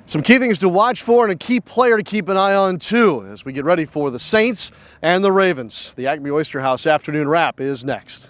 Some key things to watch for and a key player to keep an eye on too as we get ready for the Saints and the Ravens. The Acme Oyster House afternoon wrap is next.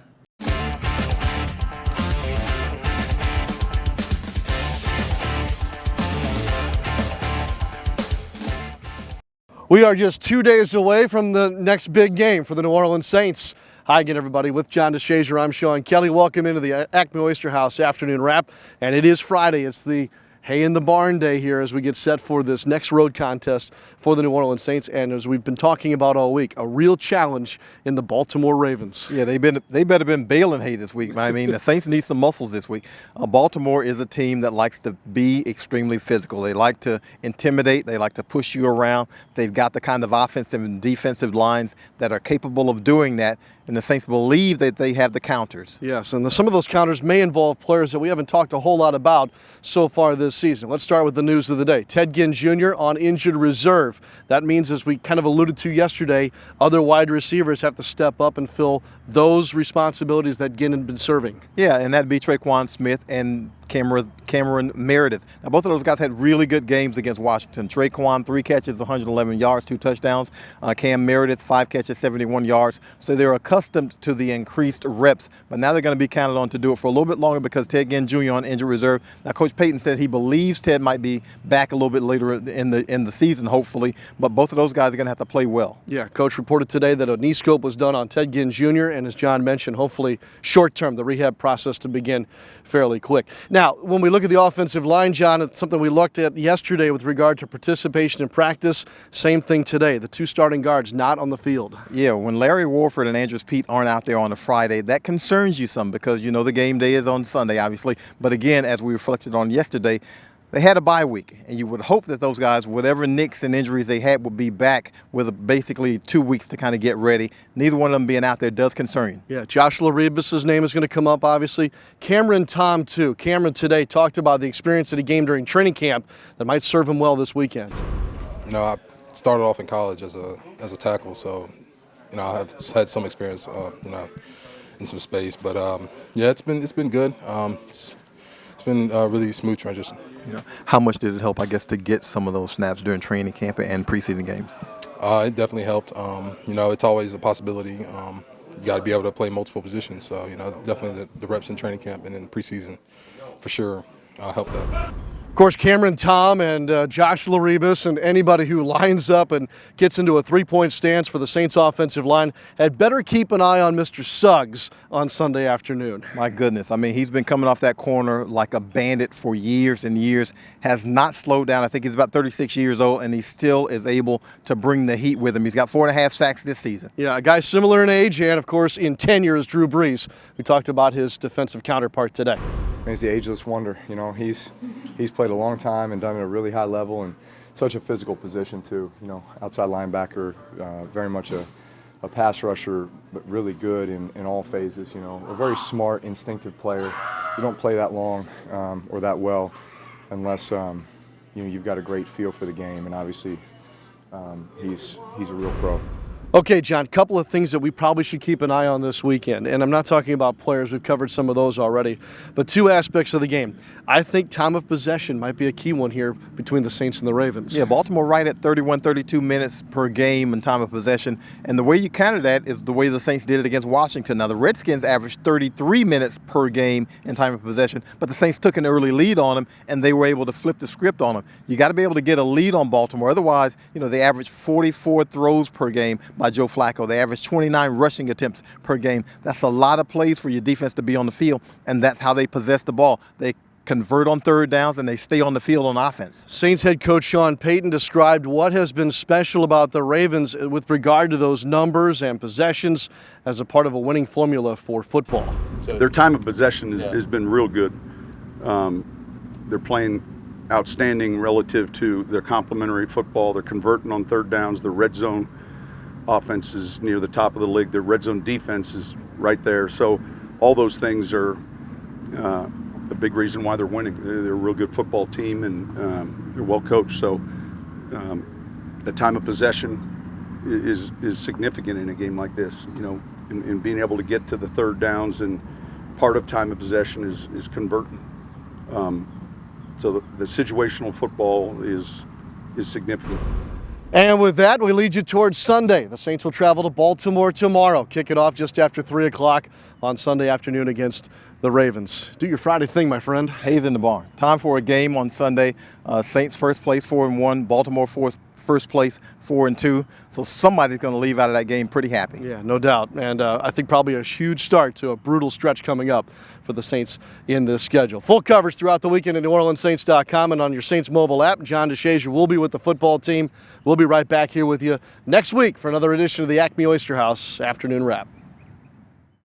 We are just 2 days away from the next big game for the New Orleans Saints. Hi again, everybody. With John DeShazier, I'm Sean Kelley. Welcome into the Acme Oyster House afternoon wrap. And it is Friday. It's the hay in the barn day here as we get set for this next road contest for the New Orleans Saints. And as we've been talking about all week, a real challenge in the Baltimore Ravens. Yeah, they better been baling hay this week. I mean, the Saints need some muscles this week. Baltimore is a team that likes to be extremely physical. They like to intimidate. They like to push you around. They've got the kind of offensive and defensive lines that are capable of doing that. And the Saints believe that they have the counters. Yes, and some of those counters may involve players that we haven't talked a whole lot about so far this season. Let's start with the news of the day. Ted Ginn Jr. on injured reserve. That means, as we kind of alluded to yesterday, other wide receivers have to step up and fill those responsibilities that Ginn had been serving. Yeah, and that'd be Traquan Smith and Cameron Meredith. Now, both of those guys had really good games against Washington. Traquan, 3 catches, 111 yards, 2 touchdowns. Cam Meredith, 5 catches, 71 yards. So they're accustomed to the increased reps, but now they're going to be counted on to do it for a little bit longer because Ted Ginn Jr. on injured reserve. Now, Coach PAYTON said he believes Ted might be back a little bit later in the season, hopefully, but both of those guys are going to have to play well. Yeah, Coach reported today that a knee scope was done on Ted Ginn Jr., and as John mentioned, hopefully short-term, the rehab process to begin fairly quick. Now, when we look at the offensive line, John, it's something we looked at yesterday with regard to participation in practice. Same thing today. The 2 starting guards not on the field. Yeah, when Larry Warford and Andrews Pete aren't out there on a Friday, that concerns you some because, you know, the game day is on Sunday, obviously. But again, as we reflected on yesterday, they had a bye week, and you would hope that those guys, whatever nicks and injuries they had, would be back with basically 2 weeks to kind of get ready. Neither one of them being out there does concern you. Yeah, Josh Laribas' name is going to come up, obviously. Cameron Tom, too. Cameron today talked about the experience at a game during training camp that might serve him well this weekend. You know, I started off in college as a tackle, so, you know, I've had some experience, you know, in some space. But, yeah, it's been good. It's been a really smooth transition. You know, how much did it help, I guess, to get some of those snaps during training camp and preseason games? It definitely helped. You know, it's always a possibility. You got to be able to play multiple positions. So, you know, definitely the reps in training camp and in preseason for sure helped that. Of course, Cameron Tom and Josh Laribas and anybody who lines up and gets into a 3-point stance for the Saints offensive line had better keep an eye on Mr. Suggs on Sunday afternoon. My goodness. I mean, he's been coming off that corner like a bandit for years and years, has not slowed down. I think he's about 36 years old, and he still is able to bring the heat with him. He's got 4.5 sacks this season. Yeah, a guy similar in age and, of course, in tenure is Drew BREES. We talked about his defensive counterpart today. He's the ageless wonder. You know, he's played a long time and done it at a really high level and such a physical position too. You know, outside linebacker, very much a pass rusher, but really good in all phases. You know, a very smart, instinctive player. You don't play that long or that well unless you know you've got a great feel for the game. And obviously, he's a real pro. Okay, John, couple of things that we probably should keep an eye on this weekend. And I'm not talking about players. We've covered some of those already. But 2 aspects of the game. I think time of possession might be a key one here between the Saints and the Ravens. Yeah, Baltimore right at 31, 32 minutes per game in time of possession. And the way you counter that is the way the Saints did it against Washington. Now, the Redskins averaged 33 minutes per game in time of possession, but the Saints took an early lead on them, and they were able to flip the script on them. You got to be able to get a lead on Baltimore. Otherwise, you know, they averaged 44 throws per game by Joe Flacco. They averaged 29 rushing attempts per game. That's a lot of plays for your defense to be on the field, and that's how they possess the ball. They convert on 3rd downs, and they stay on the field on offense. Saints head coach Sean PAYTON described what has been special about the Ravens with regard to those numbers and possessions as a part of a winning formula for football. Their time of possession has been real good. They're playing outstanding relative to their complementary football. They're converting on 3rd downs. The red zone offense is near the top of the league. Their red zone defense is right there. So all those things are a big reason why they're winning. They're a real good football team, and they're well coached. So the time of possession is significant in a game like this. You know, in being able to get to the 3rd downs, and part of time of possession is converting. So the situational football is significant. And with that, we lead you towards Sunday. The Saints will travel to Baltimore tomorrow. Kick it off just after 3 o'clock on Sunday afternoon against the Ravens. Do your Friday thing, my friend. Hayes in the barn. Time for a game on Sunday. Saints first place 4-1. Baltimore first place 4-2. So somebody's going to leave out of that game pretty happy. Yeah, no doubt. And I think probably a huge start to a brutal stretch coming up for the Saints in this schedule. Full coverage throughout the weekend at NewOrleansSaints.com and on your Saints mobile app. John DeShazier will be with the football team. We'll be right back here with you next week for another edition of the Acme Oyster House Afternoon Wrap.